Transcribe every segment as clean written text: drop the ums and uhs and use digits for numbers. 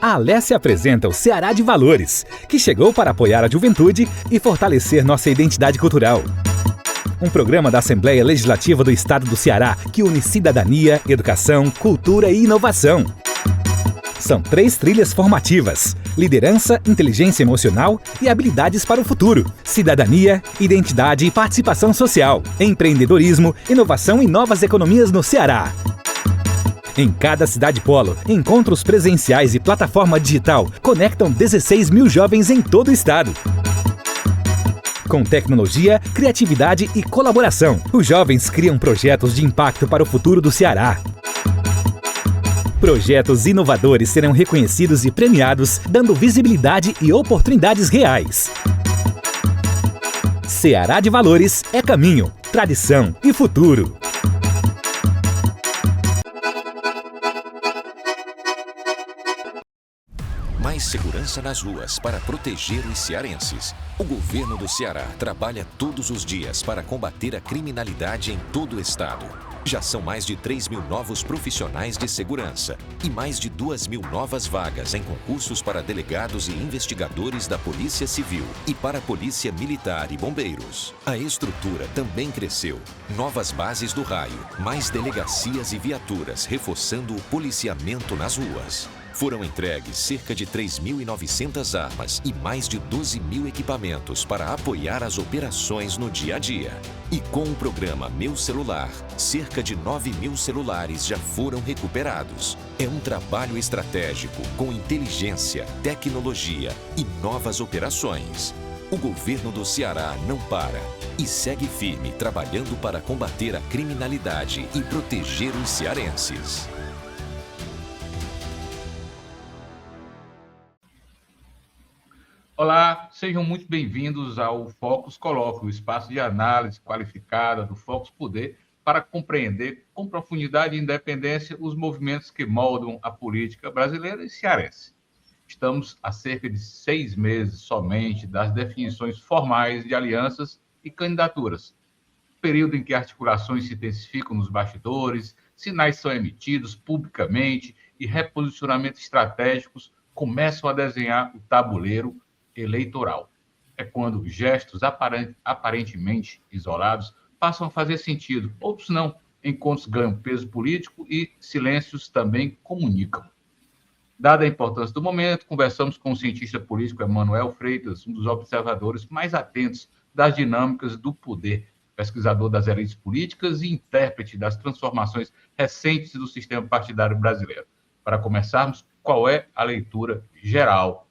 A Alessia apresenta o Ceará de Valores, que chegou para apoiar a juventude e fortalecer nossa identidade cultural. Um programa da Assembleia Legislativa do Estado do Ceará que une cidadania, educação, cultura e inovação. São 3 trilhas formativas: liderança, inteligência emocional e habilidades para o futuro. Cidadania, identidade e participação social. Empreendedorismo, inovação e novas economias no Ceará. Em cada cidade polo, encontros presenciais e plataforma digital conectam 16 mil jovens em todo o estado. Com tecnologia, criatividade e colaboração, os jovens criam projetos de impacto para o futuro do Ceará. Projetos inovadores serão reconhecidos e premiados, dando visibilidade e oportunidades reais. Ceará de Valores é caminho, tradição e futuro. Mais segurança nas ruas para proteger os cearenses. O governo do Ceará trabalha todos os dias para combater a criminalidade em todo o estado. Já são mais de 3 mil novos profissionais de segurança e mais de 2 mil novas vagas em concursos para delegados e investigadores da Polícia Civil e para a Polícia Militar e Bombeiros. A estrutura também cresceu. Novas bases do raio, mais delegacias e viaturas reforçando o policiamento nas ruas. Foram entregues cerca de 3.900 armas e mais de 12 mil equipamentos para apoiar as operações no dia a dia. E com o programa Meu Celular, cerca de 9 mil celulares já foram recuperados. É um trabalho estratégico com inteligência, tecnologia e novas operações. O governo do Ceará não para e segue firme trabalhando para combater a criminalidade e proteger os cearenses. Olá, sejam muito bem-vindos ao Focus Colóquio, o espaço de análise qualificada do Focus Poder para compreender com profundidade e independência os movimentos que moldam a política brasileira e cearense. Estamos há cerca de 6 meses somente das definições formais de alianças e candidaturas, período em que articulações se intensificam nos bastidores, sinais são emitidos publicamente e reposicionamentos estratégicos começam a desenhar o tabuleiro eleitoral. É quando gestos aparentemente isolados passam a fazer sentido, outros não, encontros ganham peso político e silêncios também comunicam. Dada a importância do momento, conversamos com o cientista político Emanuel Freitas, um dos observadores mais atentos das dinâmicas do poder, pesquisador das elites políticas e intérprete das transformações recentes do sistema partidário brasileiro. Para começarmos, qual é a leitura geral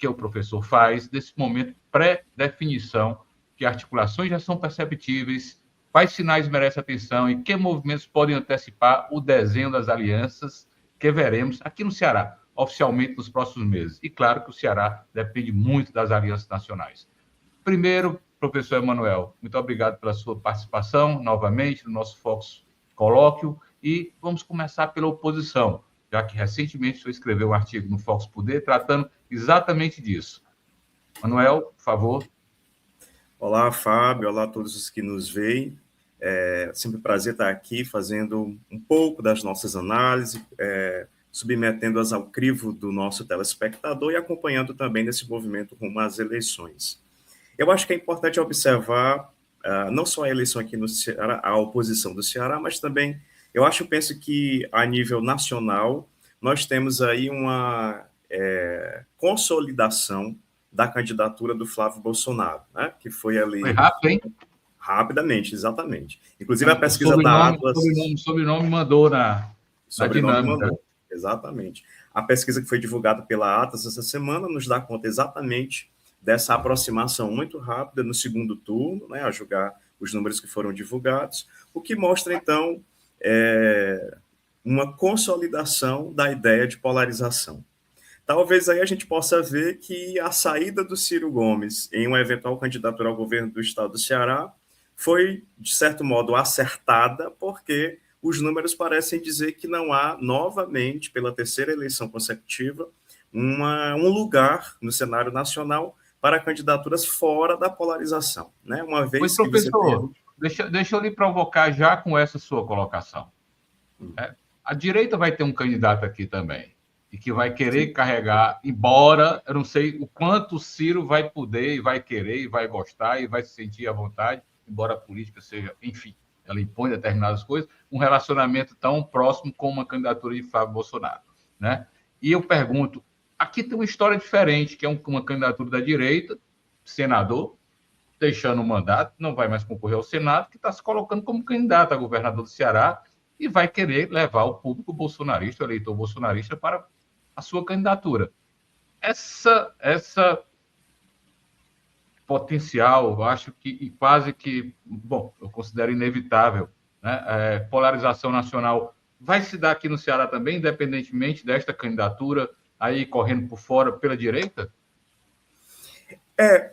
que o professor faz desse momento pré-definição, que articulações já são perceptíveis, quais sinais merecem atenção e que movimentos podem antecipar o desenho das alianças que veremos aqui no Ceará, oficialmente nos próximos meses. E claro que o Ceará depende muito das alianças nacionais. Primeiro, professor Emanuel, muito obrigado pela sua participação novamente no nosso Focus Colóquio e vamos começar pela oposição, já que recentemente o senhor escreveu um artigo no Focus Poder tratando exatamente disso. Manuel, por favor. Olá, Fábio. Olá a todos os que nos veem. É sempre um prazer estar aqui fazendo um pouco das nossas análises, submetendo-as ao crivo do nosso telespectador e acompanhando também nesse movimento rumo às eleições. Eu acho que é importante observar não só a eleição aqui no Ceará, a oposição do Ceará, mas também penso que a nível nacional nós temos aí uma consolidação da candidatura do Flávio Bolsonaro, né? Que foi ali... Foi rápido, hein? Rapidamente, exatamente. Inclusive a pesquisa da Atlas... Sobrenome mandou na dinâmica. Mandou, exatamente. A pesquisa que foi divulgada pela Atlas essa semana nos dá conta exatamente dessa aproximação muito rápida no segundo turno, né? A julgar os números que foram divulgados, o que mostra, então, uma consolidação da ideia de polarização. Talvez aí a gente possa ver que a saída do Ciro Gomes em uma eventual candidatura ao governo do estado do Ceará foi, de certo modo, acertada, porque os números parecem dizer que não há, novamente, pela terceira eleição consecutiva, um lugar no cenário nacional para candidaturas fora da polarização, né? Uma vez pois, que professor, deixa eu lhe provocar já com essa sua colocação. A direita vai ter um candidato aqui também. e que vai querer carregar, embora eu não sei o quanto o Ciro vai poder e vai querer e vai gostar e vai se sentir à vontade, embora a política seja, enfim, ela impõe determinadas coisas, um relacionamento tão próximo com uma candidatura de Flávio Bolsonaro, né? E eu pergunto, aqui tem uma história diferente, que é uma candidatura da direita, senador, deixando o mandato, não vai mais concorrer ao Senado, que está se colocando como candidato a governador do Ceará e vai querer levar o público bolsonarista, o eleitor bolsonarista, para a sua candidatura. Essa potencial, eu acho que, e quase que, bom, eu considero inevitável, né? Polarização nacional vai se dar aqui no Ceará também, independentemente desta candidatura aí correndo por fora pela direita?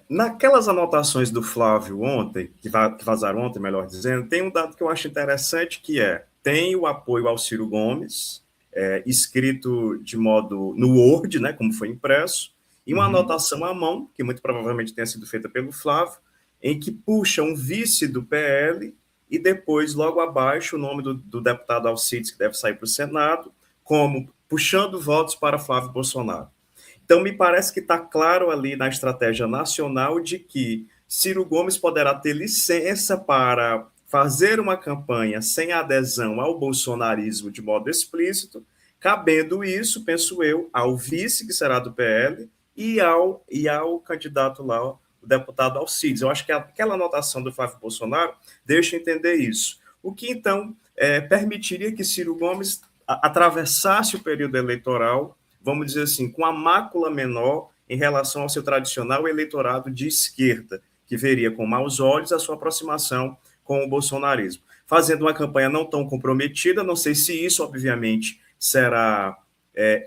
Naquelas anotações do Flávio ontem, que vazaram ontem, melhor dizendo, tem um dado que eu acho interessante, que tem o apoio ao Ciro Gomes, escrito de modo no Word, né, como foi impresso, e uma anotação à mão, que muito provavelmente tenha sido feita pelo Flávio, em que puxa um vice do PL e depois, logo abaixo, o nome do deputado Alcides, que deve sair para o Senado, como puxando votos para Flávio Bolsonaro. Então, me parece que está claro ali na estratégia nacional de que Ciro Gomes poderá ter licença para fazer uma campanha sem adesão ao bolsonarismo de modo explícito, cabendo isso, penso eu, ao vice, que será do PL, e ao candidato lá, o deputado Alcides. Eu acho que aquela anotação do Flávio Bolsonaro deixa entender isso. O que, então, permitiria que Ciro Gomes atravessasse o período eleitoral, vamos dizer assim, com a mácula menor em relação ao seu tradicional eleitorado de esquerda, que veria com maus olhos a sua aproximação com o bolsonarismo. Fazendo uma campanha não tão comprometida, não sei se isso, obviamente, será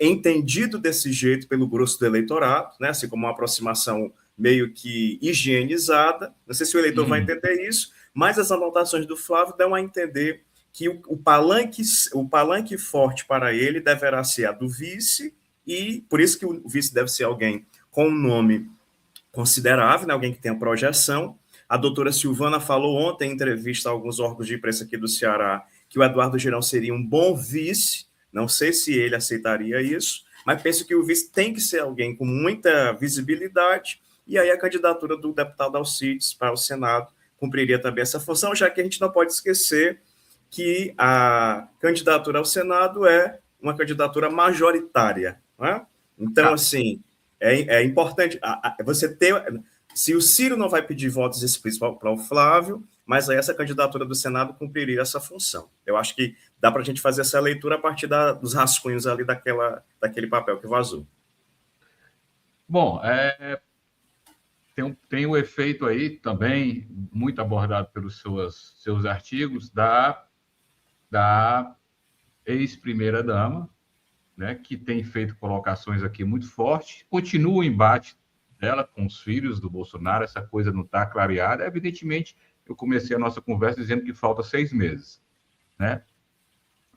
entendido desse jeito pelo grosso do eleitorado, né? Assim como uma aproximação meio que higienizada, não sei se o eleitor vai entender isso, mas as anotações do Flávio dão a entender que o palanque forte para ele deverá ser a do vice, e por isso que o vice deve ser alguém com um nome considerável, né, alguém que tenha projeção. A doutora Silvana falou ontem em entrevista a alguns órgãos de imprensa aqui do Ceará que o Eduardo Girão seria um bom vice, não sei se ele aceitaria isso, mas penso que o vice tem que ser alguém com muita visibilidade, e aí a candidatura do deputado Alcides para o Senado cumpriria também essa função, já que a gente não pode esquecer que a candidatura ao Senado é uma candidatura majoritária, né? Então, assim, é importante você ter... Se o Ciro não vai pedir votos explícitos para o Flávio, mas aí essa candidatura do Senado cumpriria essa função. Eu acho que dá para a gente fazer essa leitura a partir dos rascunhos ali daquele papel que vazou. Bom, tem o efeito aí também, muito abordado pelos seus artigos, da ex-primeira-dama, né, que tem feito colocações aqui muito fortes, continua o embate dela com os filhos do Bolsonaro, essa coisa não está clareada. Evidentemente, eu comecei a nossa conversa dizendo que falta 6 meses, né?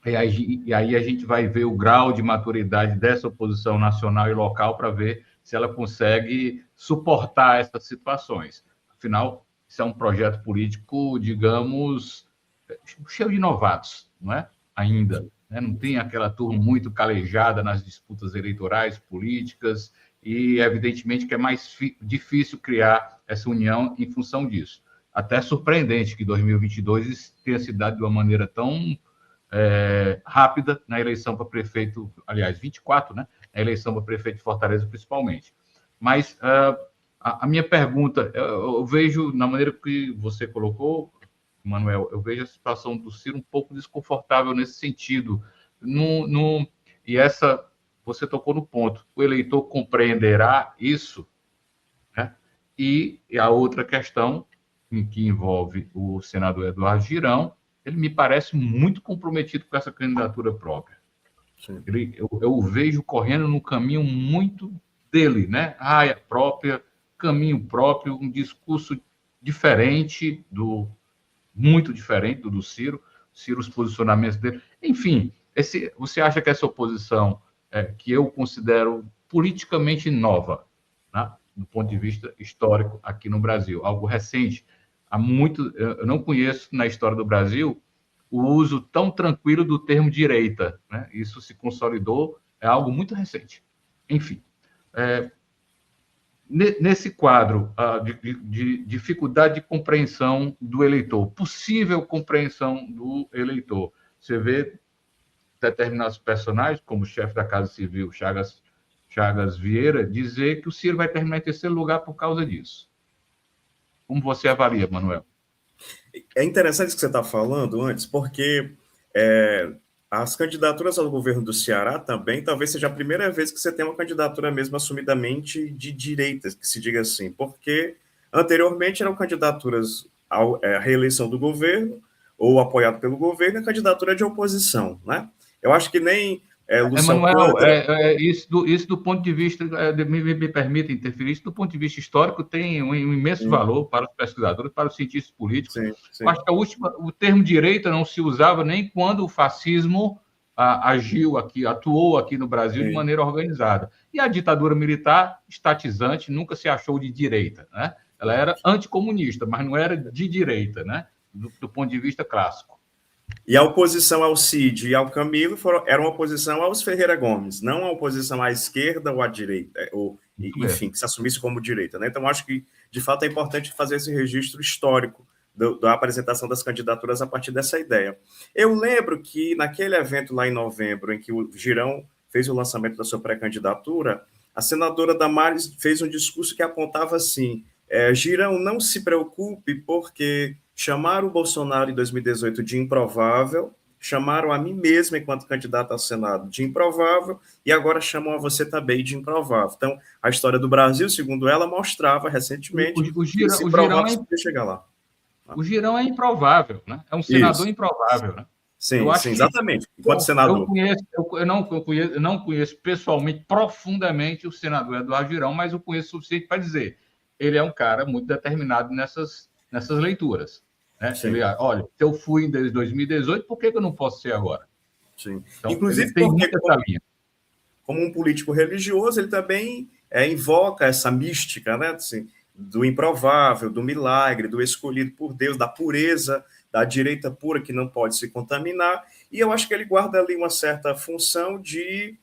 E aí a gente vai ver o grau de maturidade dessa oposição nacional e local para ver se ela consegue suportar essas situações. Afinal, isso é um projeto político, digamos, cheio de novatos, não é? Ainda, né? Não tem aquela turma muito calejada nas disputas eleitorais, políticas, e evidentemente que é mais difícil criar essa união em função disso. Até surpreendente que 2022 tenha se dado de uma maneira tão rápida na eleição para prefeito, aliás, 24, né? Na eleição para prefeito de Fortaleza, principalmente. Mas a minha pergunta, eu vejo, na maneira que você colocou, Manuel, eu vejo a situação do Ciro um pouco desconfortável nesse sentido. E você tocou no ponto. O eleitor compreenderá isso, né? E a outra questão, que envolve o senador Eduardo Girão, ele me parece muito comprometido com essa candidatura própria. Eu o vejo correndo no caminho muito dele, né? Raia própria, caminho próprio, um discurso diferente muito diferente do Ciro, os posicionamentos dele. Enfim, você acha que essa oposição, que eu considero politicamente nova, né, do ponto de vista histórico aqui no Brasil, algo recente, eu não conheço na história do Brasil o uso tão tranquilo do termo direita, né? Isso se consolidou É algo muito recente. Enfim, nesse quadro de dificuldade de compreensão do eleitor, possível compreensão do eleitor, você vê determinados personagens, como o chefe da Casa Civil, Chagas Vieira, dizer que o Ciro vai terminar em terceiro lugar por causa disso. Como você avalia, Manuel? É interessante isso que você está falando antes, porque as candidaturas ao governo do Ceará também, talvez seja a primeira vez que você tem uma candidatura mesmo assumidamente de direita, que se diga assim, porque anteriormente eram candidaturas à reeleição do governo, ou apoiado pelo governo, e candidatura de oposição, né? Eu acho que nem Lúcio Manuel, Alcântara... isso do ponto de vista, me permita interferir, isso do ponto de vista histórico tem um imenso valor para os pesquisadores, para os cientistas políticos. Sim. Eu acho que o termo direita não se usava nem quando o fascismo atuou aqui no Brasil de maneira organizada. E a ditadura militar, estatizante, nunca se achou de direita, né? Ela era anticomunista, mas não era de direita, né? Do ponto de vista clássico. E a oposição ao Cid e ao Camilo era uma oposição aos Ferreira Gomes, não uma oposição à esquerda ou à direita, enfim, que se assumisse como direita, né? Então, acho que, de fato, é importante fazer esse registro histórico da apresentação das candidaturas a partir dessa ideia. Eu lembro que, naquele evento lá em novembro, em que o Girão fez o lançamento da sua pré-candidatura, a senadora Damares fez um discurso que apontava assim: Girão, não se preocupe, porque chamaram o Bolsonaro em 2018 de improvável, chamaram a mim mesma, enquanto candidata ao Senado, de improvável, e agora chamam a você também de improvável. Então, a história do Brasil, segundo ela, mostrava recentemente que esse improvável podia chegar lá. O Girão é improvável, né? É um senador improvável, né? Sim, exatamente. Enquanto senador. Eu não conheço pessoalmente, profundamente, o senador Eduardo Girão, mas eu conheço o suficiente para dizer ele é um cara muito determinado nessas leituras. Né? Ele, olha, se eu fui em 2018, por que eu não posso ser agora? Sim. Então, inclusive, tem muita essa linha. Como um político religioso, ele também invoca essa mística, né? Assim, do improvável, do milagre, do escolhido por Deus, da pureza, da direita pura que não pode se contaminar. E eu acho que ele guarda ali uma certa função de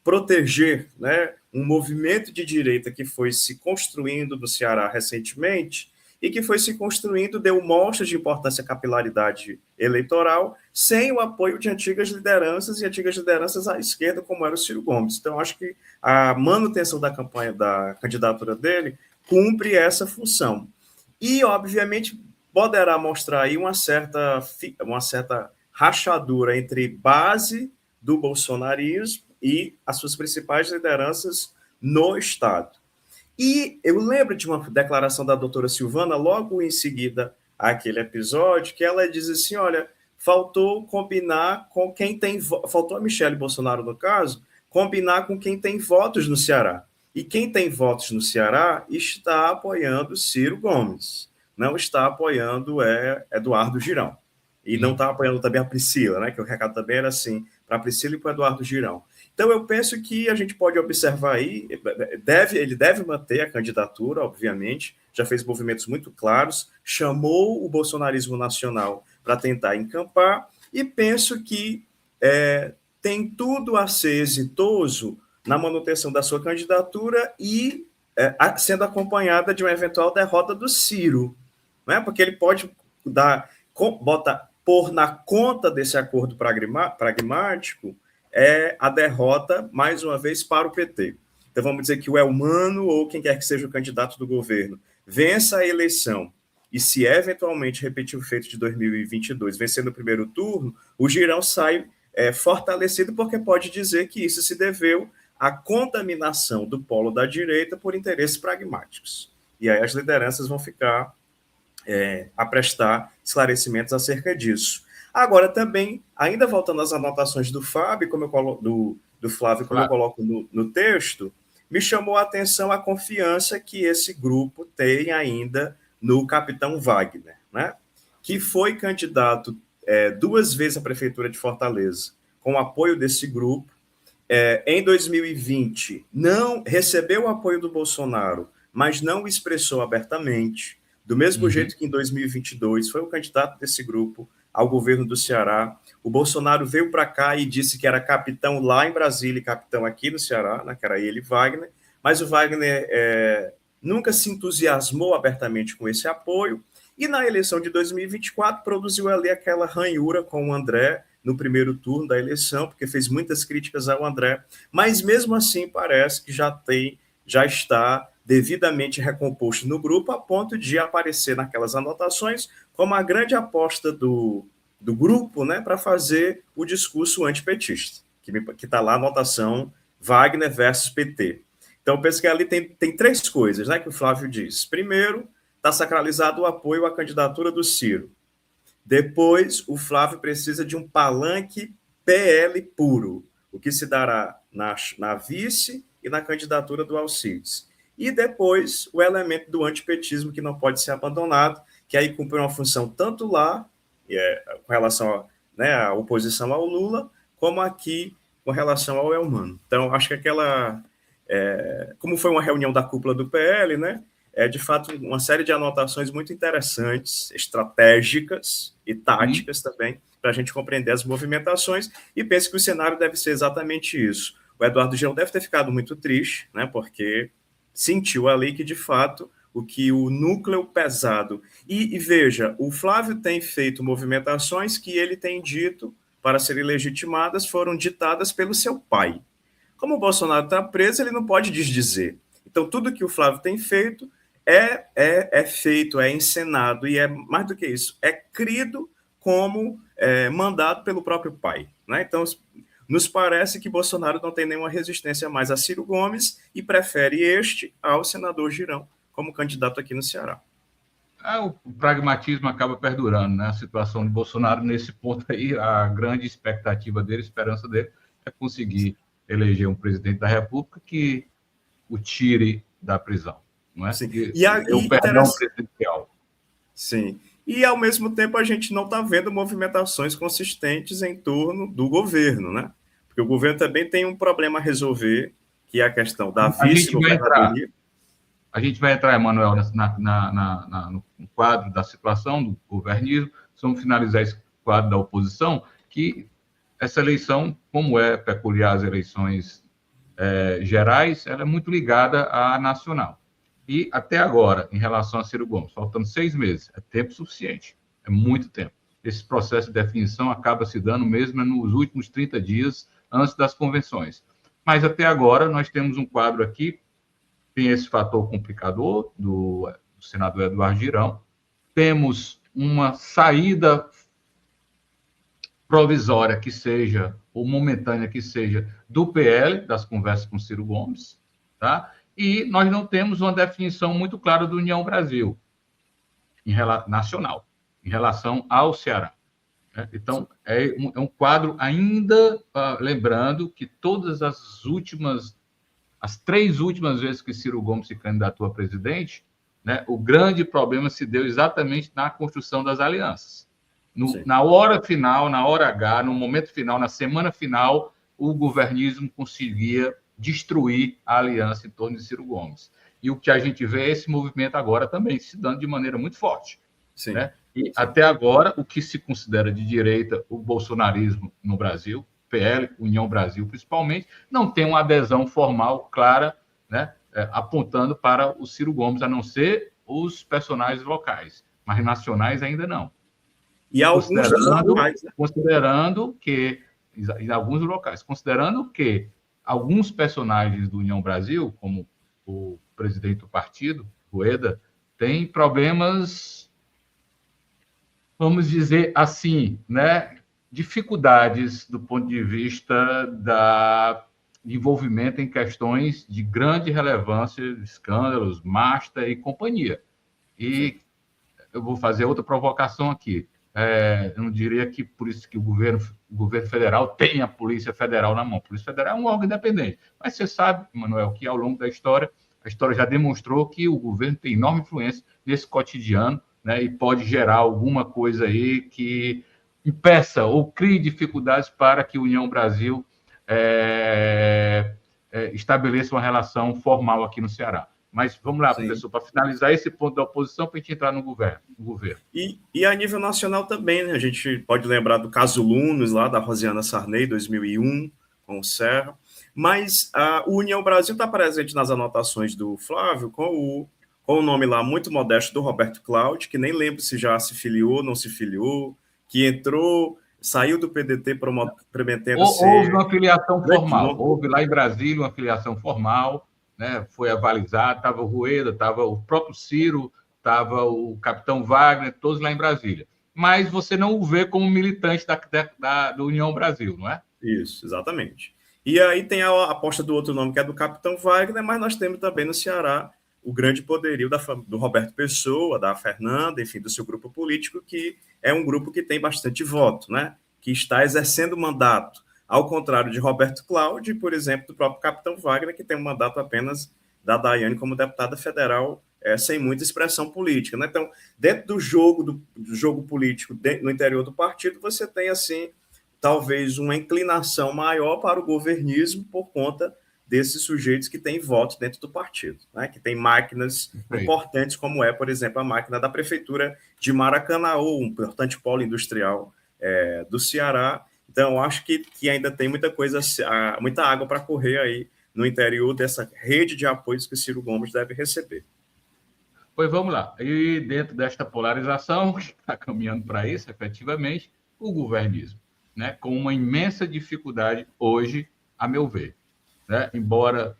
proteger, né, um movimento de direita que foi se construindo no Ceará recentemente e que foi se construindo, deu mostras de importância capilaridade eleitoral, sem o apoio de antigas lideranças, e antigas lideranças à esquerda, como era o Ciro Gomes. Então, acho que a manutenção da campanha, da candidatura dele, cumpre essa função. E, obviamente, poderá mostrar aí uma certa rachadura entre base do bolsonarismo e as suas principais lideranças no Estado. E eu lembro de uma declaração da doutora Silvana, logo em seguida àquele episódio, que ela diz assim, olha, faltou combinar com quem tem... Faltou a Michele Bolsonaro, no caso, combinar com quem tem votos no Ceará. E quem tem votos no Ceará está apoiando Ciro Gomes, não está apoiando Eduardo Girão. E não está apoiando também a Priscila, né? Que o recado também era assim, para a Priscila e para o Eduardo Girão. Então, eu penso que a gente pode observar aí, ele deve manter a candidatura, obviamente, já fez movimentos muito claros, chamou o bolsonarismo nacional para tentar encampar, e penso que tem tudo a ser exitoso na manutenção da sua candidatura e sendo acompanhada de uma eventual derrota do Ciro, né? Porque ele pode pôr na conta desse acordo pragmático a derrota, mais uma vez, para o PT. Então, vamos dizer que o Elmano, ou quem quer que seja o candidato do governo, vença a eleição, e se eventualmente repetir o feito de 2022, vencer no primeiro turno, o Girão sai fortalecido, porque pode dizer que isso se deveu à contaminação do polo da direita por interesses pragmáticos. E aí as lideranças vão ficar a prestar esclarecimentos acerca disso. Agora, também, ainda voltando às anotações do Fábio, do Flávio, como eu coloco no texto, me chamou a atenção a confiança que esse grupo tem ainda no capitão Wagner, né? Que foi candidato 2 vezes à Prefeitura de Fortaleza, com o apoio desse grupo. Em 2020, não recebeu o apoio do Bolsonaro, mas não o expressou abertamente. Do mesmo jeito que em 2022 foi o candidato desse grupo ao governo do Ceará. O Bolsonaro veio para cá e disse que era capitão lá em Brasília e capitão aqui no Ceará, né, que era ele e Wagner, mas o Wagner nunca se entusiasmou abertamente com esse apoio, e na eleição de 2024 produziu ali aquela ranhura com o André no primeiro turno da eleição, porque fez muitas críticas ao André, mas mesmo assim parece que já está devidamente recomposto no grupo, a ponto de aparecer naquelas anotações como a grande aposta do grupo, né, para fazer o discurso antipetista, que está lá a anotação Wagner versus PT. Então, eu penso que ali tem três coisas, né, que o Flávio diz. Primeiro, está sacralizado o apoio à candidatura do Ciro. Depois, o Flávio precisa de um palanque PL puro, o que se dará na vice e na candidatura do Alcides. E depois, o elemento do antipetismo, que não pode ser abandonado, que aí cumpre uma função tanto lá, com relação à oposição ao Lula, como aqui com relação ao Elmano. Então, acho que como foi uma reunião da cúpula do PL, né, de fato uma série de anotações muito interessantes, estratégicas e táticas também, para a gente compreender as movimentações, e penso que o cenário deve ser exatamente isso. O Eduardo Girão deve ter ficado muito triste, né, porque sentiu ali que, de fato, o núcleo pesado... E veja, o Flávio tem feito movimentações que ele tem dito, para serem legitimadas, foram ditadas pelo seu pai. Como o Bolsonaro está preso, ele não pode desdizer. Então, tudo que o Flávio tem feito é feito, é encenado, e é mais do que isso, é crido como mandado pelo próprio pai, né? Então, nos parece que Bolsonaro não tem nenhuma resistência mais a Ciro Gomes e prefere ao senador Girão como candidato aqui no Ceará. O pragmatismo acaba perdurando, né? A situação de Bolsonaro, nesse ponto aí, a grande expectativa dele, a esperança dele, é conseguir eleger um presidente da República que o tire da prisão, não é? Sim. O perdão presidencial. Sim. E, ao mesmo tempo, a gente não está vendo movimentações consistentes em torno do governo, né? Porque o governo também tem um problema a resolver, que é a questão da vice-governadoria. A gente vai entrar, Emanuel, no quadro da situação do governismo. Vamos finalizar esse quadro da oposição, que essa eleição, como é peculiar às eleições gerais, ela é muito ligada à nacional. E até agora, em relação a Ciro Gomes, faltando 6 meses, é tempo suficiente, é muito tempo. Esse processo de definição acaba se dando mesmo nos últimos 30 dias antes das convenções. Mas até agora nós temos um quadro aqui, tem esse fator complicador do senador Eduardo Girão, temos uma saída provisória que seja, ou momentânea que seja, do PL, das conversas com Ciro Gomes, tá? E nós não temos uma definição muito clara do União Brasil, nacional, em relação ao Ceará. Né? Então, é um quadro ainda, lembrando que todas as 3 últimas vezes que Ciro Gomes se candidatou a presidente, né, o grande problema se deu exatamente na construção das alianças. Na hora final, na hora H, no momento final, na semana final, o governismo conseguia destruir a aliança em torno de Ciro Gomes. E o que a gente vê é esse movimento agora também se dando de maneira muito forte. Sim. Né? E até agora, o que se considera de direita, o bolsonarismo no Brasil, PL, União Brasil principalmente, não tem uma adesão formal clara, né, apontando para o Ciro Gomes, a não ser os personagens locais, mas nacionais ainda não. E alguns locais, né? Considerando que, em alguns locais, considerando que alguns personagens do União Brasil, como o presidente do partido, Rueda, têm problemas, vamos dizer assim, né, dificuldades do ponto de vista de envolvimento em questões de grande relevância, escândalos, Masta e companhia. E eu vou fazer outra provocação aqui. Eu não diria que por isso que o governo federal tem a Polícia Federal na mão. A Polícia Federal é um órgão independente. Mas você sabe, Manuel, que ao longo da história, a história já demonstrou que o governo tem enorme influência nesse cotidiano, né, e pode gerar alguma coisa aí que impeça ou crie dificuldades para que a União Brasil estabeleça uma relação formal aqui no Ceará. Mas vamos lá, Sim. professor, para finalizar esse ponto da oposição, para a gente entrar no governo. E a nível nacional também, né? A gente pode lembrar do caso Lunos, lá da Rosiana Sarney, 2001, com o Serra. Mas o União Brasil está presente nas anotações do Flávio com o nome lá muito modesto do Roberto Cláudio, que nem lembro se já se filiou, não se filiou, que entrou, saiu do PDT prometendo ser... Houve uma filiação formal, houve lá em Brasília uma filiação formal, né? Foi avalizado, estava o Rueda, estava o próprio Ciro, estava o capitão Wagner, todos lá em Brasília. Mas você não o vê como militante da União Brasil, não é? Isso, exatamente. E aí tem a aposta do outro nome, que é do capitão Wagner, mas nós temos também no Ceará o grande poderio do Roberto Pessoa, da Fernanda, enfim, do seu grupo político, que é um grupo que tem bastante voto, né? Que está exercendo mandato, ao contrário de Roberto Cláudio e, por exemplo, do próprio capitão Wagner, que tem um mandato apenas da Daiane como deputada federal, sem muita expressão política, né? Então, dentro do jogo político no interior do partido, você tem, assim, talvez uma inclinação maior para o governismo por conta desses sujeitos que têm voto dentro do partido, né? Que tem máquinas importantes, como é, por exemplo, a máquina da prefeitura de Maracanaú, um importante polo industrial do Ceará. Então, eu acho que ainda tem muita coisa, muita água para correr aí no interior dessa rede de apoios que o Ciro Gomes deve receber. Pois vamos lá. E dentro desta polarização, que está caminhando para isso, efetivamente, o governismo, né? Com uma imensa dificuldade hoje, a meu ver. Né? Embora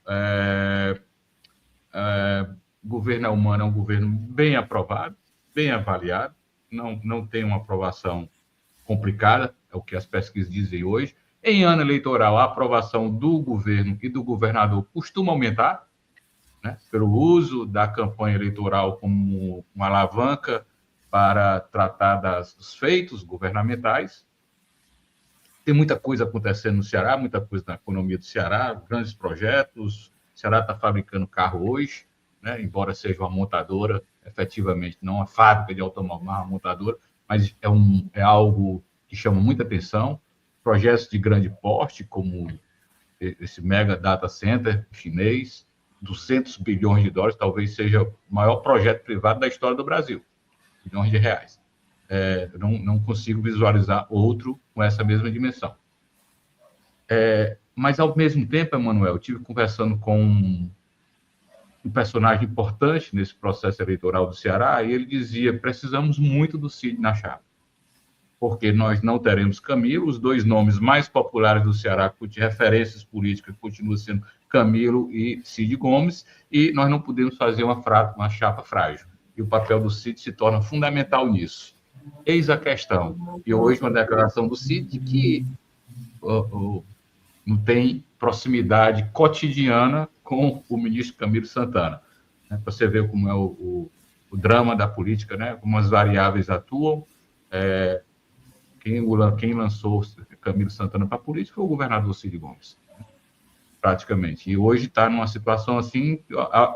governo humano é um governo bem aprovado, bem avaliado, não tem uma aprovação complicada, é o que as pesquisas dizem hoje. Em ano eleitoral, a aprovação do governo e do governador costuma aumentar, né? Pelo uso da campanha eleitoral como uma alavanca para tratar dos feitos governamentais. Tem muita coisa acontecendo no Ceará, muita coisa na economia do Ceará, grandes projetos. O Ceará está fabricando carro hoje, né? Embora seja uma montadora, efetivamente, não uma fábrica de automóvel, mas uma montadora, mas é algo que chama muita atenção. Projetos de grande porte, como esse mega data center chinês, 200 bilhões de dólares, talvez seja o maior projeto privado da história do Brasil, bilhões de reais. Não consigo visualizar outro com essa mesma dimensão. Mas, ao mesmo tempo, Emanuel, eu estive conversando com um personagem importante nesse processo eleitoral do Ceará, e ele dizia: precisamos muito do Cid na chapa, porque nós não teremos Camilo, os dois nomes mais populares do Ceará, de referências políticas, continuam sendo Camilo e Cid Gomes, e nós não podemos fazer uma chapa frágil. E o papel do Cid se torna fundamental nisso. Eis a questão. E hoje uma declaração do Cid que não tem proximidade cotidiana com o ministro Camilo Santana. Para você ver como é o drama da política, né? Como as variáveis atuam. Quem lançou Camilo Santana para a política foi o governador Cid Gomes, praticamente. E hoje está numa situação assim,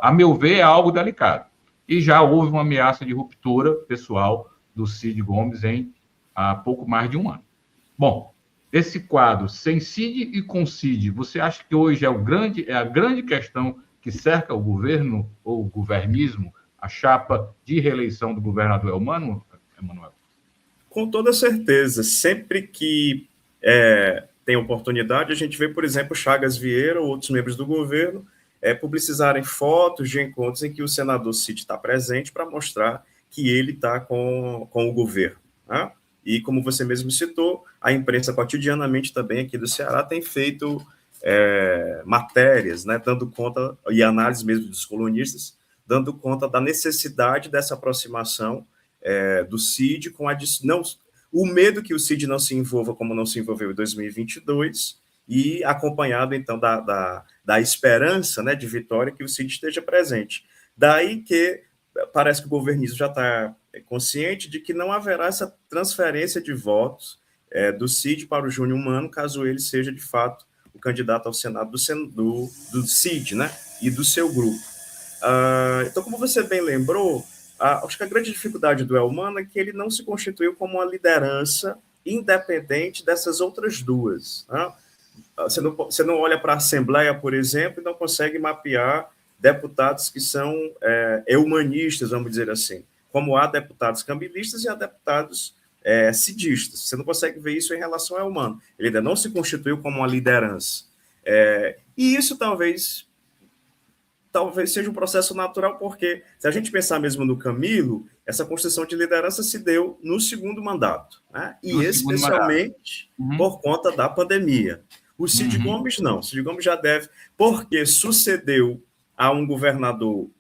a meu ver, é algo delicado. E já houve uma ameaça de ruptura pessoal do Cid Gomes há pouco mais de um ano. Bom, esse quadro, sem Cid e com Cid, você acha que hoje é a grande questão que cerca o governo, ou o governismo, a chapa de reeleição do governador Elmano, Emanuel? Com toda certeza. Sempre que tem oportunidade, a gente vê, por exemplo, Chagas Vieira ou outros membros do governo publicizarem fotos de encontros em que o senador Cid está presente para mostrar que ele está com o governo. Né? E, como você mesmo citou, a imprensa cotidianamente também aqui do Ceará tem feito matérias, né, dando conta, e análise mesmo dos colunistas, dando conta da necessidade dessa aproximação do Cid com o medo que o Cid não se envolva como não se envolveu em 2022 e acompanhado, então, da esperança, né, de vitória que o Cid esteja presente. Daí que parece que o governismo já está consciente de que não haverá essa transferência de votos do Cid para o Júnior Mano, caso ele seja, de fato, o candidato ao Senado do Cid, né, e do seu grupo. Então, como você bem lembrou, acho que a grande dificuldade do Elmano é que ele não se constituiu como uma liderança independente dessas outras duas. Né? Você não olha para a Assembleia, por exemplo, e não consegue mapear deputados que são humanistas, vamos dizer assim, como há deputados camilistas e há deputados cidistas. Você não consegue ver isso em relação ao Eumano. Ele ainda não se constituiu como uma liderança. E isso talvez seja um processo natural, porque se a gente pensar mesmo no Camilo, essa construção de liderança se deu no segundo mandato, né? E especialmente por conta da pandemia. O Cid Gomes não. O Cid Gomes já deve, porque sucedeu a um governador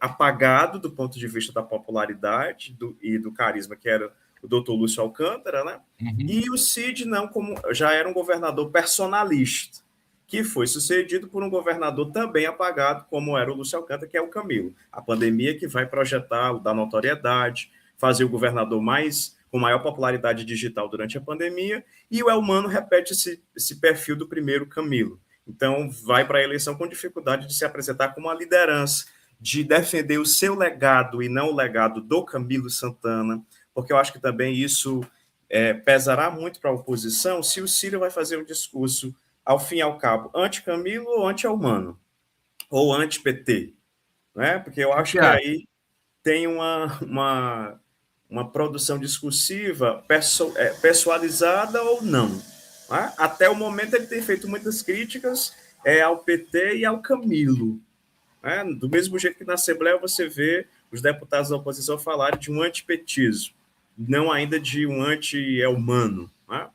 apagado do ponto de vista da popularidade e do carisma, que era o doutor Lúcio Alcântara, né? E o Cid não, como já era um governador personalista, que foi sucedido por um governador também apagado, como era o Lúcio Alcântara, que é o Camilo. A pandemia que vai projetar, dar notoriedade, fazer o governador com maior popularidade digital durante a pandemia, e o Eumano repete esse perfil do primeiro Camilo. Então, vai para a eleição com dificuldade de se apresentar como uma liderança, de defender o seu legado e não o legado do Camilo Santana, porque eu acho que também isso pesará muito para a oposição se o Ciro vai fazer um discurso, ao fim e ao cabo, anti-Camilo ou anti-Eumano, ou anti-PT, né? Porque eu acho que aí tem uma produção discursiva pessoalizada ou não. Né? Até o momento ele tem feito muitas críticas ao PT e ao Camilo. Né? Do mesmo jeito que na Assembleia você vê os deputados da oposição falarem de um antipetismo, não ainda de um anti-Eumano, né?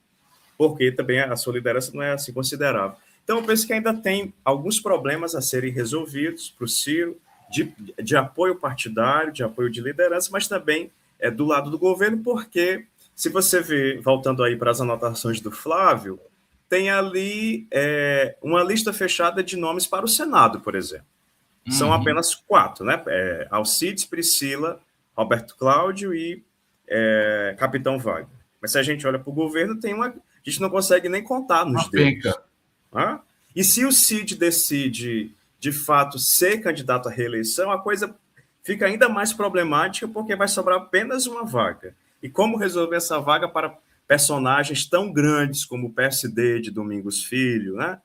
Porque também a sua liderança não é assim considerável. Então, eu penso que ainda tem alguns problemas a serem resolvidos para o Ciro, de apoio partidário, de apoio de liderança, mas também do lado do governo, porque, se você vê, voltando aí para as anotações do Flávio, tem ali uma lista fechada de nomes para o Senado, por exemplo. São apenas 4, né? Alcides, Priscila, Roberto Cláudio e Capitão Wagner. Mas se a gente olha para o governo, a gente não consegue nem contar nos dedos. Ah? E se o Cid decide, de fato, ser candidato à reeleição, a coisa fica ainda mais problemática, porque vai sobrar apenas uma vaga. E como resolver essa vaga para personagens tão grandes como o PSD de Domingos Filho, né?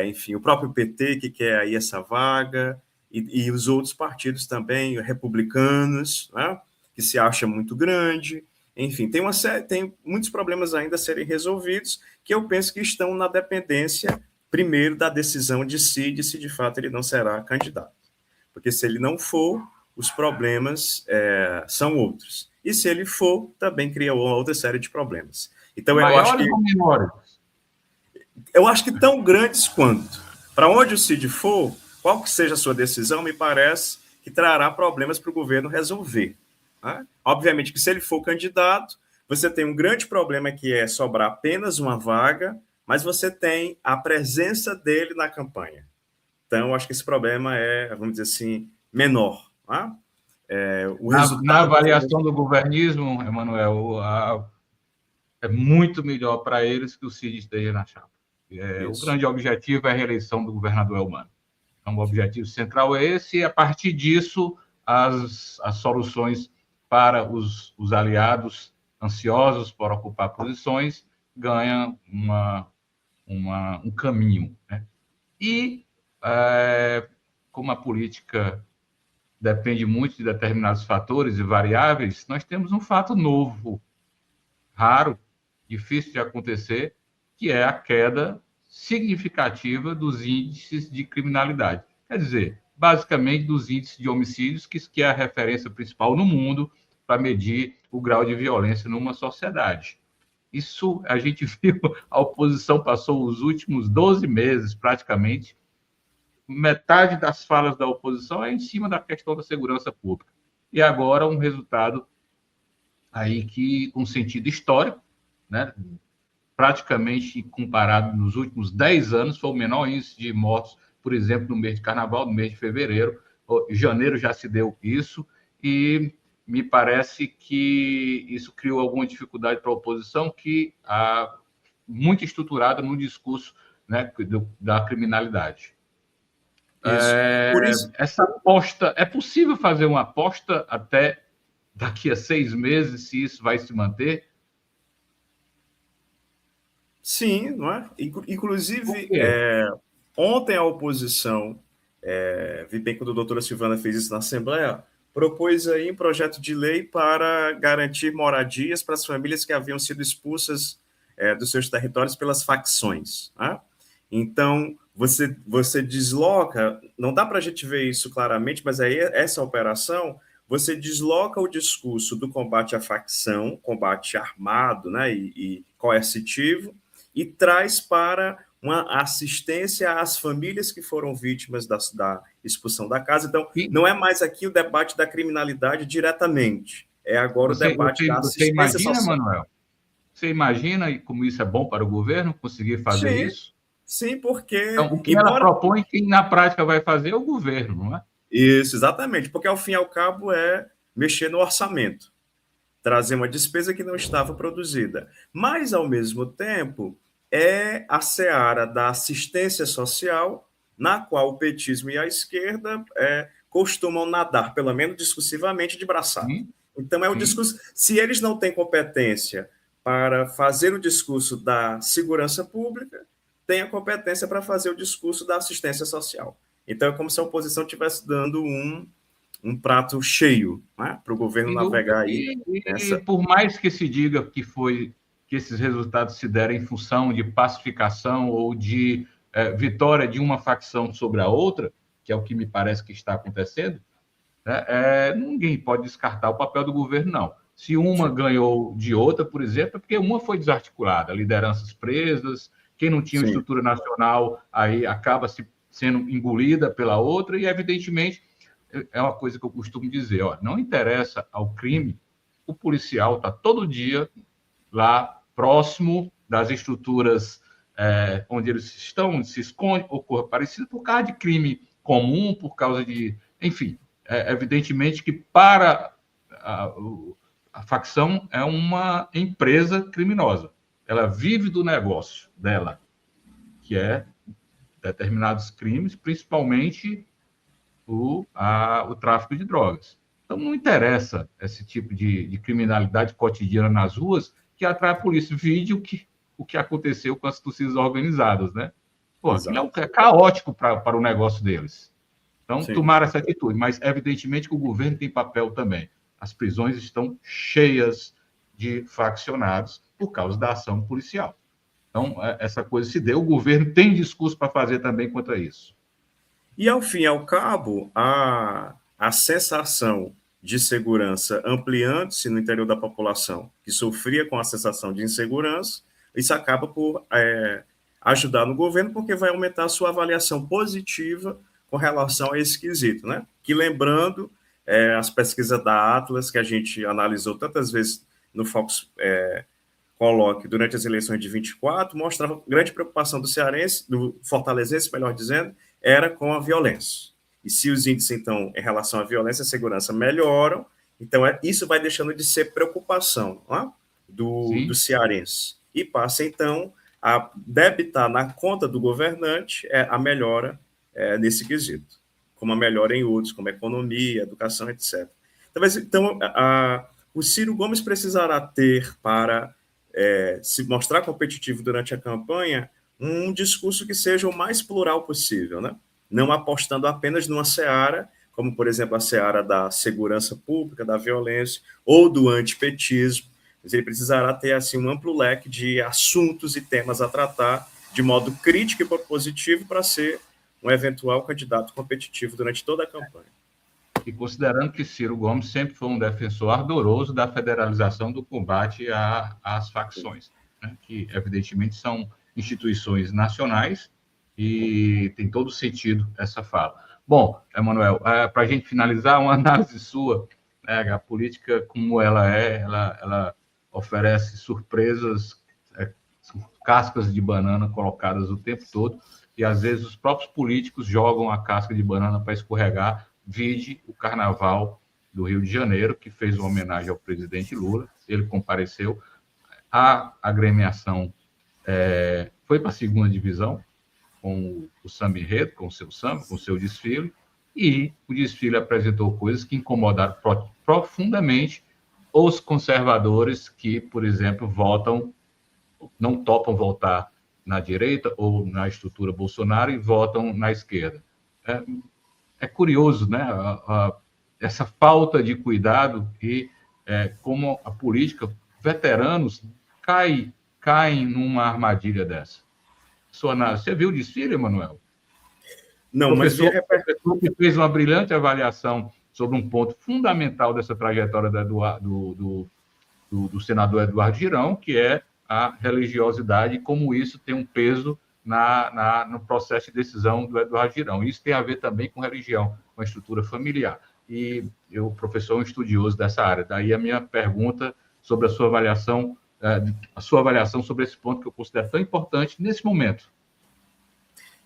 Enfim, o próprio PT que quer aí essa vaga, e os outros partidos também, republicanos, né? Que se acha muito grande. Enfim, tem muitos problemas ainda a serem resolvidos, que eu penso que estão na dependência, primeiro, da decisão de Cid, se de fato ele não será candidato. Porque se ele não for, os problemas são outros. E se ele for, também cria uma outra série de problemas. Então, maiores ou menores? Eu acho que tão grandes quanto. Para onde o Cid for, qual que seja a sua decisão, me parece que trará problemas para o governo resolver. Né? Obviamente que se ele for candidato, você tem um grande problema que é sobrar apenas uma vaga, mas você tem a presença dele na campanha. Então, eu acho que esse problema vamos dizer assim, menor. Né? Na avaliação do governismo, Emanuel, é muito melhor para eles que o Cid esteja na chapa. O grande objetivo é a reeleição do governador Eumano. Então, o objetivo central é esse, e a partir disso, as soluções para os aliados ansiosos por ocupar posições ganham um caminho. Né? E, como a política depende muito de determinados fatores e variáveis, nós temos um fato novo, raro, difícil de acontecer, que é a queda significativa dos índices de criminalidade. Quer dizer, basicamente dos índices de homicídios, que é a referência principal no mundo para medir o grau de violência numa sociedade. Isso a gente viu, a oposição passou os últimos 12 meses, praticamente, metade das falas da oposição é em cima da questão da segurança pública. E agora um resultado aí que, com sentido histórico, né, praticamente comparado nos últimos 10 anos, foi o menor índice de mortos, por exemplo, no mês de carnaval, no mês de fevereiro. Em janeiro já se deu isso, e me parece que isso criou alguma dificuldade para a oposição, que muito estruturada no discurso, né, da criminalidade. Por isso. Essa aposta, é possível fazer uma aposta até daqui a 6 meses, se isso vai se manter? Sim, não é? Inclusive, ontem a oposição vi bem quando a doutora Silvana fez isso na Assembleia, propôs aí um projeto de lei para garantir moradias para as famílias que haviam sido expulsas dos seus territórios pelas facções. Né? Então, você desloca, não dá para a gente ver isso claramente, mas aí essa operação, você desloca o discurso do combate à facção, combate armado, né, e coercitivo, e traz para uma assistência às famílias que foram vítimas da expulsão da casa. Então, não é mais aqui o debate da criminalidade diretamente, é agora o debate da assistência social. Você imagina, Manuel? Você imagina como isso é bom para o governo conseguir fazer isso? Sim, porque... Então, o que ela propõe, quem na prática vai fazer é o governo, não é? Isso, exatamente, porque ao fim e ao cabo é mexer no orçamento, trazer uma despesa que não estava produzida. Mas, ao mesmo tempo, é a seara da assistência social, na qual o petismo e a esquerda costumam nadar, pelo menos discursivamente, de braçada. Então, é o discurso... Se eles não têm competência para fazer o discurso da segurança pública, tem a competência para fazer o discurso da assistência social. Então, é como se a oposição estivesse dando um prato cheio, né, para o governo navegar aí. E por mais que se diga que esses resultados se deram em função de pacificação ou de vitória de uma facção sobre a outra, que é o que me parece que está acontecendo, né, ninguém pode descartar o papel do governo, não. Se uma ganhou de outra, por exemplo, é porque uma foi desarticulada, lideranças presas, quem não tinha estrutura nacional aí acaba sendo engolida pela outra, e, evidentemente, é uma coisa que eu costumo dizer, não interessa ao crime, o policial está todo dia lá próximo das estruturas onde eles estão, onde se esconde, ou coisa parecida, por causa de crime comum, por causa de... Enfim, evidentemente que para a facção é uma empresa criminosa. Ela vive do negócio dela, que é determinados crimes, principalmente o tráfico de drogas. Então, não interessa esse tipo de criminalidade cotidiana nas ruas que atrai a polícia. Vide o que aconteceu com as torcidas organizadas, né? Aquilo é caótico para o negócio deles. Então, tomar essa atitude. Mas, evidentemente, que o governo tem papel também. As prisões estão cheias de faccionados por causa da ação policial. Então, essa coisa se deu. O governo tem discurso para fazer também contra isso. E, ao fim e ao cabo, a sensação de segurança ampliando-se no interior da população, que sofria com a sensação de insegurança, isso acaba por ajudar no governo, porque vai aumentar a sua avaliação positiva com relação a esse quesito, né? Que, lembrando, as pesquisas da Atlas, que a gente analisou tantas vezes no Focus Colloque durante as eleições de 24, mostrava grande preocupação do cearense, do fortalezense, melhor dizendo, era com a violência. E se os índices, então, em relação à violência e segurança melhoram, então isso vai deixando de ser preocupação do cearense. E passa, então, a debitar na conta do governante a melhora nesse quesito, como a melhora em outros, como a economia, educação, etc. Então, o Ciro Gomes precisará ter, para se mostrar competitivo durante a campanha, um discurso que seja o mais plural possível, né? Não apostando apenas numa seara, como, por exemplo, a seara da segurança pública, da violência, ou do antipetismo, mas ele precisará ter assim, um amplo leque de assuntos e temas a tratar de modo crítico e propositivo para ser um eventual candidato competitivo durante toda a campanha. E considerando que Ciro Gomes sempre foi um defensor ardoroso da federalização do combate às facções, né, que, evidentemente, são instituições nacionais e tem todo sentido essa fala. Bom, Emanuel, para a gente finalizar, uma análise sua, né, a política como ela oferece surpresas, cascas de banana colocadas o tempo todo, e às vezes os próprios políticos jogam a casca de banana para escorregar. Vide o Carnaval do Rio de Janeiro, que fez uma homenagem ao presidente Lula, ele compareceu, a agremiação foi para a segunda divisão, com o samba enredo, com o seu samba, com o seu desfile, e o desfile apresentou coisas que incomodaram profundamente os conservadores que, por exemplo, não topam votar na direita ou na estrutura Bolsonaro e votam na esquerda. é curioso, né? Essa falta de cuidado e como a política, veteranos caem numa armadilha dessa. Você viu o desfile, Emanuel? Não, mas Professor que fez uma brilhante avaliação sobre um ponto fundamental dessa trajetória do senador Eduardo Girão, que é a religiosidade e como isso tem um peso no processo de decisão do Eduardo Girão. Isso tem a ver também com religião, com a estrutura familiar. E eu, professor, sou um estudioso dessa área. Daí a minha pergunta sobre a sua avaliação sobre esse ponto que eu considero tão importante nesse momento.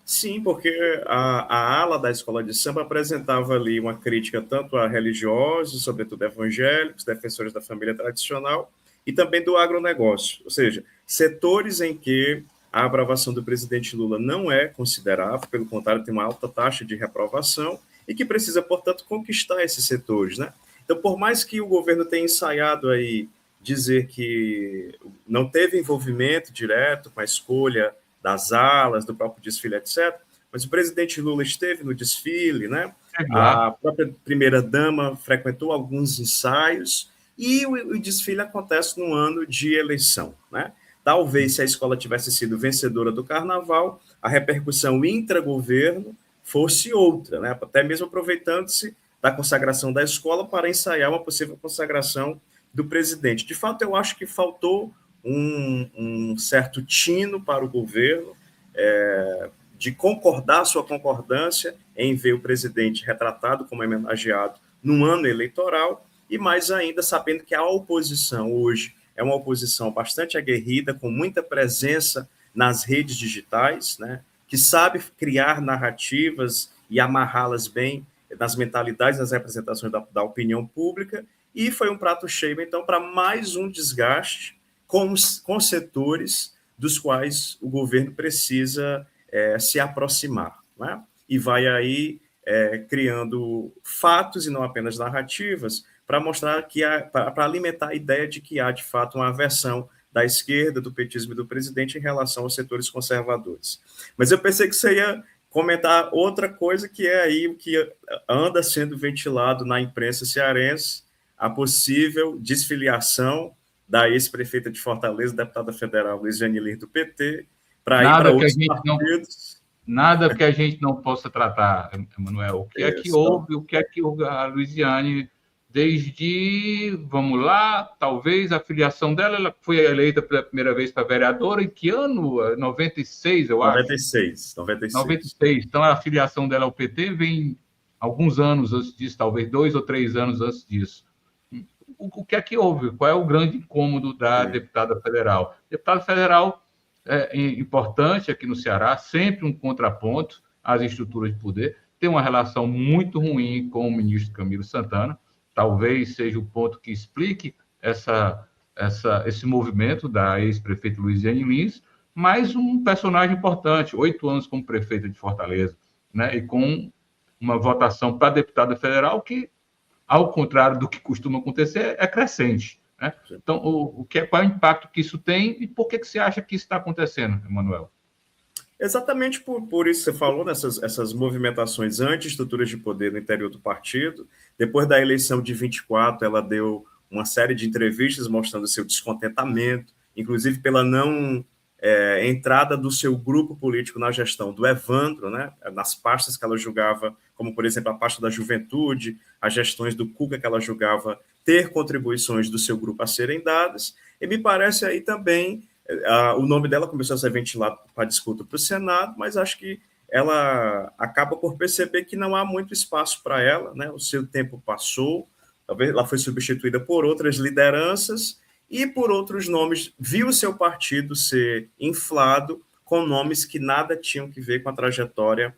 Sim, porque a ala da escola de samba apresentava ali uma crítica tanto a religiosos, sobretudo evangélicos, defensores da família tradicional, e também do agronegócio, ou seja, setores em que a aprovação do presidente Lula não é considerável, pelo contrário, tem uma alta taxa de reprovação, e que precisa, portanto, conquistar esses setores, né? Então, por mais que o governo tenha ensaiado aí dizer que não teve envolvimento direto com a escolha das alas, do próprio desfile, etc., mas o presidente Lula esteve no desfile, né? A própria primeira-dama frequentou alguns ensaios, e o desfile acontece num ano de eleição, né? Talvez, se a escola tivesse sido vencedora do carnaval, a repercussão intragoverno fosse outra, né? Até mesmo aproveitando-se da consagração da escola para ensaiar uma possível consagração do presidente. De fato, eu acho que faltou um certo tino para o governo de concordar sua concordância em ver o presidente retratado como homenageado num ano eleitoral, e mais ainda sabendo que a oposição hoje é uma oposição bastante aguerrida, com muita presença nas redes digitais, né, que sabe criar narrativas e amarrá-las bem nas mentalidades, nas representações da opinião pública, e foi um prato cheio, então, para mais um desgaste com setores dos quais o governo precisa se aproximar, né? E vai aí criando fatos e não apenas narrativas para mostrar que para alimentar a ideia de que há de fato uma aversão da esquerda, do petismo e do presidente em relação aos setores conservadores. Mas eu pensei que você ia comentar outra coisa, que é aí o que anda sendo ventilado na imprensa cearense, a possível desfiliação da ex-prefeita de Fortaleza, deputada federal Luiziane Lins, do PT, para ir para outros partidos. Nada que a gente não possa tratar, Emanuel. O que é que houve? O que é que a Luiziane, desde, vamos lá, talvez a filiação dela, ela foi eleita pela primeira vez para vereadora, em que ano? 96, eu acho? 96. Então, a filiação dela ao PT vem alguns anos antes disso, talvez 2 ou 3 anos antes disso. O que é que houve? Qual é o grande incômodo da deputada federal? Deputada federal é importante aqui no Ceará, sempre um contraponto às estruturas de poder, tem uma relação muito ruim com o ministro Camilo Santana, talvez seja o ponto que explique esse movimento da ex-prefeita Luiziane Lins, mas um personagem importante, 8 anos como prefeita de Fortaleza, né, e com uma votação para deputada federal que, ao contrário do que costuma acontecer, é crescente. Né? Então, qual é o impacto que isso tem e por que você acha que isso está acontecendo, Emanuel? Exatamente por isso que você falou, essas movimentações anti-estruturas de poder no interior do partido. Depois da eleição de 24, ela deu uma série de entrevistas mostrando seu descontentamento, inclusive pela não entrada do seu grupo político na gestão do Evandro, né, nas pastas que ela julgava, como, por exemplo, a pasta da juventude, as gestões do Cuca que ela julgava ter contribuições do seu grupo a serem dadas, e me parece aí também, o nome dela começou a ser ventilado para disputa para o Senado, mas acho que ela acaba por perceber que não há muito espaço para ela, né, o seu tempo passou, talvez ela foi substituída por outras lideranças, e por outros nomes, viu o seu partido ser inflado com nomes que nada tinham que ver com a trajetória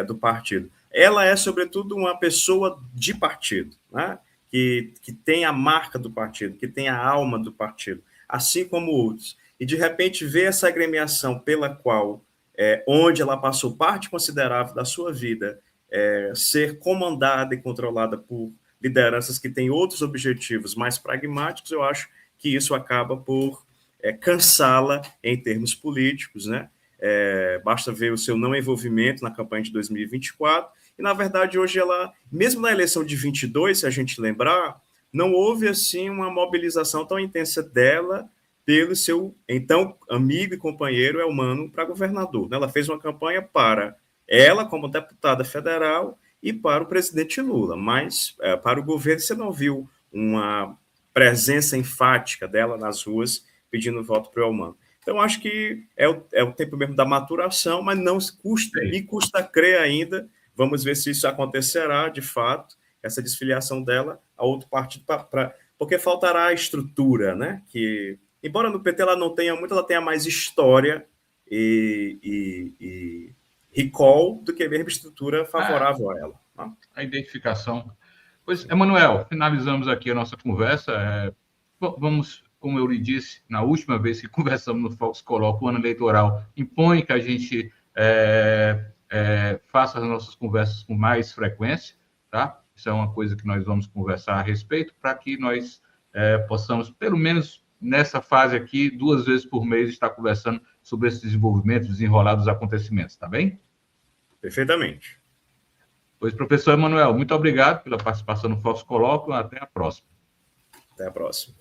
do partido. Ela é, sobretudo, uma pessoa de partido, né? que tem a marca do partido, que tem a alma do partido, assim como outros. E, de repente, ver essa agremiação pela qual, onde ela passou parte considerável da sua vida, ser comandada e controlada por lideranças que têm outros objetivos mais pragmáticos, eu acho que isso acaba por cansá-la em termos políticos, né? basta ver o seu não envolvimento na campanha de 2024, e, na verdade, hoje ela, mesmo na eleição de 22, se a gente lembrar, não houve, assim, uma mobilização tão intensa dela pelo seu, então, amigo e companheiro Elmano para governador. Ela fez uma campanha para ela, como deputada federal, e para o presidente Lula, mas para o governo você não viu uma presença enfática dela nas ruas pedindo voto para o Elmano. Então, acho que é o tempo mesmo da maturação, mas não me custa crer ainda. Vamos ver se isso acontecerá, de fato, essa desfiliação dela a outro partido, porque faltará a estrutura, né? Que, embora no PT ela não tenha muito, ela tenha mais história e recall do que mesmo estrutura favorável a ela. Tá? A identificação. Pois, Emanuel, finalizamos aqui a nossa conversa. Vamos, como eu lhe disse, na última vez que conversamos no Focus Coloca, o ano eleitoral impõe que a gente faça as nossas conversas com mais frequência, tá? Isso é uma coisa que nós vamos conversar a respeito, para que nós possamos, pelo menos nessa fase aqui, 2 vezes por mês, estar conversando sobre esses desenvolvimentos, desenrolar dos acontecimentos, tá bem? Perfeitamente. Pois, professor Emanuel, muito obrigado pela participação no Focus Coloca. Até a próxima. Até a próxima.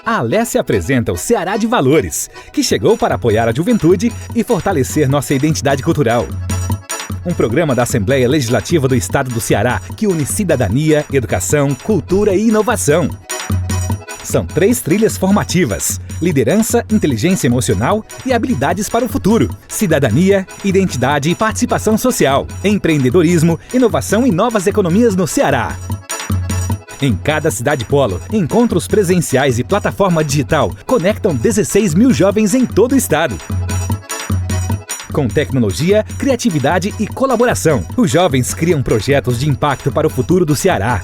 A Alesse apresenta o Ceará de Valores, que chegou para apoiar a juventude e fortalecer nossa identidade cultural. Um programa da Assembleia Legislativa do Estado do Ceará que une cidadania, educação, cultura e inovação. São 3 trilhas formativas: liderança, inteligência emocional e habilidades para o futuro, cidadania, identidade e participação social, empreendedorismo, inovação e novas economias no Ceará. Em cada cidade polo, encontros presenciais e plataforma digital conectam 16 mil jovens em todo o estado. Com tecnologia, criatividade e colaboração, os jovens criam projetos de impacto para o futuro do Ceará.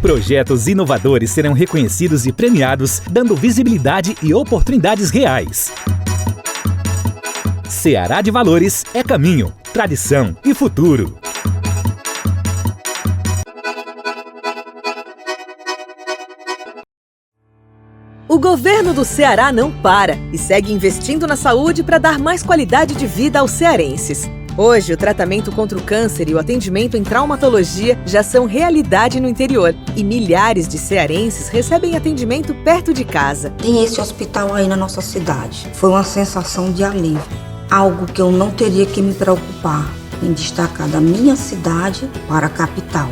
Projetos inovadores serão reconhecidos e premiados, dando visibilidade e oportunidades reais. Ceará de Valores é caminho, tradição e futuro. O governo do Ceará não para e segue investindo na saúde para dar mais qualidade de vida aos cearenses. Hoje, o tratamento contra o câncer e o atendimento em traumatologia já são realidade no interior e milhares de cearenses recebem atendimento perto de casa. Tem esse hospital aí na nossa cidade. Foi uma sensação de alívio, algo que eu não teria que me preocupar em destacar da minha cidade para a capital.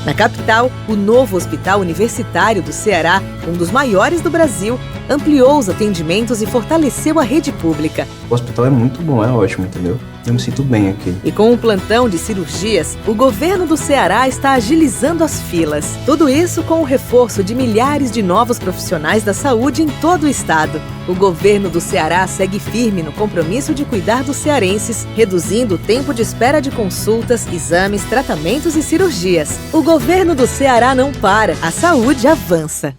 Na capital, o novo Hospital Universitário do Ceará, um dos maiores do Brasil, ampliou os atendimentos e fortaleceu a rede pública. O hospital é muito bom, é ótimo, entendeu? Eu me sinto bem aqui. E com um plantão de cirurgias, o governo do Ceará está agilizando as filas. Tudo isso com o reforço de milhares de novos profissionais da saúde em todo o estado. O governo do Ceará segue firme no compromisso de cuidar dos cearenses, reduzindo o tempo de espera de consultas, exames, tratamentos e cirurgias. O governo do Ceará não para, a saúde avança.